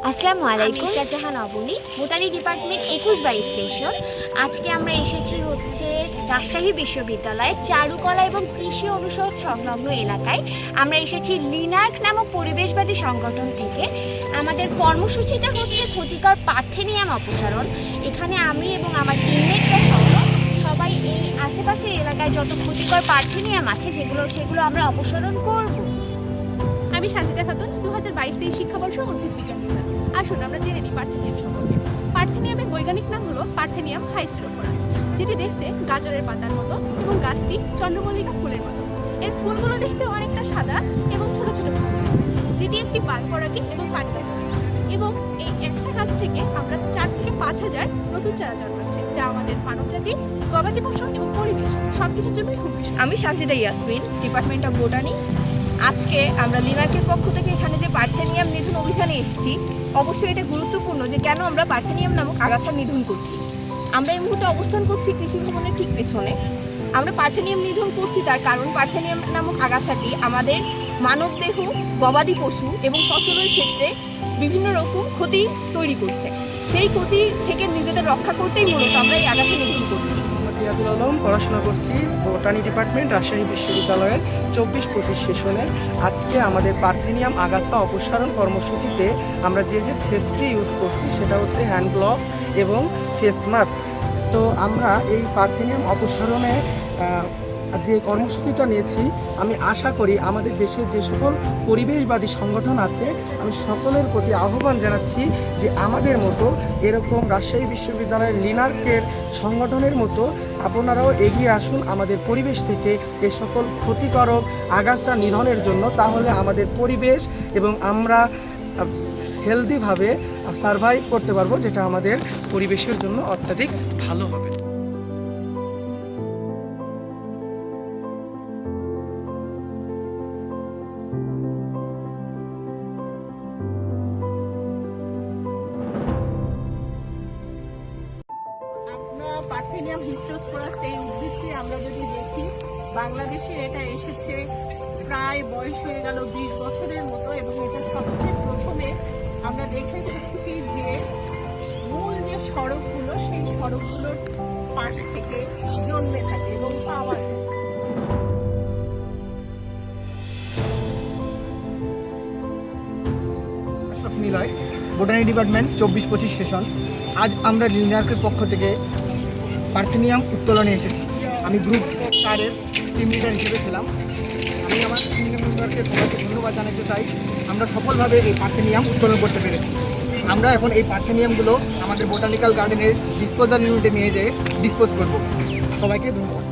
আসসালামু আলাইকুম। জাহান Abani, botany department 21-22 session. আজকে আমরা এসেছি রাজশাহী বিশ্ববিদ্যালয়ের চারুকলা এবং কৃষি অনুষদ সংলগ্ন এলাকায়। আমরা এসেছি লিনার্ক নামক পরিবেশবাদী সংগঠন থেকে। আমাদের কর্মসূচিটা হচ্ছে ক্ষতিকর পার্থেনিয়াম অপসারণ। এখানে আমি এবং আমার টিমমেটরা সবাই এই আশেপাশের এলাকায় যত ক্ষতিকর পার্থেনিয়াম আছে সেগুলো আমরা অপসারণ করব। আমি সাজিদা খাতুন, 2022-23 শিক্ষাবর্ষ উদ্ভিদ বিজ্ঞান বিভাগ। আসুন আমরা জেনে নিই পার্থেনিয়াম সম্পর্কে। পার্থেনিয়ামের বৈজ্ঞানিক নাম হলো পার্থেনিয়াম হাইস্টেরোফোরাস, যেটি দেখতে গাজরের পাতার মতো এবং গাছটি চন্দ্রমল্লিকা ফুলের মতো। এর ফুলগুলো দেখতে অনেকটা সাদা এবং ছোট ছোট ফুল, যেটি একটি বারপরাগী এবং পারিবারিক। এবং এই একটা গাছ থেকে আমরা 4 থেকে 5,000 নতুন চারা জন্মাচ্ছে, যা আমাদের মানবজাতি, গবাদি পশু এবং পরিবেশ সবকিছুর জন্যই খুব বিশেষ। আমি Sajida Yasmin, department of botany. আজকে আমরা লিনার্কের পক্ষ থেকে এখানে যে পার্থেনিয়াম নিধন অভিযানে এসেছি, অবশ্যই এটা গুরুত্বপূর্ণ যে কেন আমরা পার্থেনিয়াম নামক আগাছা নিধন করছি। আমরা এই মুহূর্তে অবস্থান করছি কৃষি ভবনের ঠিক পেছনে। আমরা পার্থেনিয়াম নিধন করছি তার কারণ পার্থেনিয়াম নামক আগাছাটি আমাদের মানবদেহ, গবাদি পশু এবং ফসলের ক্ষেত্রে বিভিন্ন রকম ক্ষতি তৈরি করছে। সেই ক্ষতি থেকে নিজেদের রক্ষা করতেই মূলত আমরা এই আগাছা নিধন করছি। ইয়াদুল আলম, পড়াশোনা করছি বোটানি ডিপার্টমেন্ট, রাজশাহী বিশ্ববিদ্যালয়ের 24-25 সেশনে। আজকে আমাদের পার্থেনিয়াম আগাছা অপসারণ কর্মসূচিতে আমরা যে সেফটি ইউজ করছি সেটা হচ্ছে হ্যান্ড গ্লোভস এবং ফেস মাস্ক। তো আমরা এই পার্থেনিয়াম অপসারণে যে কর্মসূচিটা নিয়েছি, আমি আশা করি আমাদের দেশের যে সকল পরিবেশবাদী সংগঠন আছে, আমি সকলের প্রতি আহ্বান জানাচ্ছি যে আমাদের মতো এরকম রাজশাহী বিশ্ববিদ্যালয়ের লিনার্কের সংগঠনের মতো আপনারাও এগিয়ে আসুন আমাদের পরিবেশ থেকে এই সকল ক্ষতিকারক আগাছা নিধনের জন্য। তাহলে আমাদের পরিবেশ এবং আমরা হেলদিভাবে সারভাইভ করতে পারবো, যেটা আমাদের পরিবেশের জন্য অত্যাধিক ভালো হবে। পার্থেনিয়াম হিস্টোস্পোরাস এই উদ্ভিদটি আমরা যদি দেখি, বাংলাদেশে এটা এসেছে প্রায় বয়স হয়ে গেল 20 বছরের মতো। এবং এটা সবচেয়ে প্রথমে আমরা দেখে থাকছি যে মূল যে সড়কগুলো, সেই সড়কগুলোর পাশ থেকে জন্মে থাকে এবং পাওয়া যায়। Niloy, botany department 24-25 session. আজ আমরা লিনার্কের পক্ষ থেকে পার্থেনিয়াম উত্তোলনে এসেছি। আমি গ্রুপ 4-এর টিম লিডার হিসেবে ছিলাম। আমি আমার টিম মেম্বারকে সবাইকে ধন্যবাদ জানাতে চাই। আমরা সফলভাবে এই পার্থেনিয়াম উত্তোলন করতে পেরেছি। আমরা এখন এই পার্থেনিয়ামগুলো আমাদের বোটানিক্যাল গার্ডেনের ডিসপোজাল ইউনিটে নিয়ে যেয়ে ডিসপোজ করব। সবাইকে ধন্যবাদ।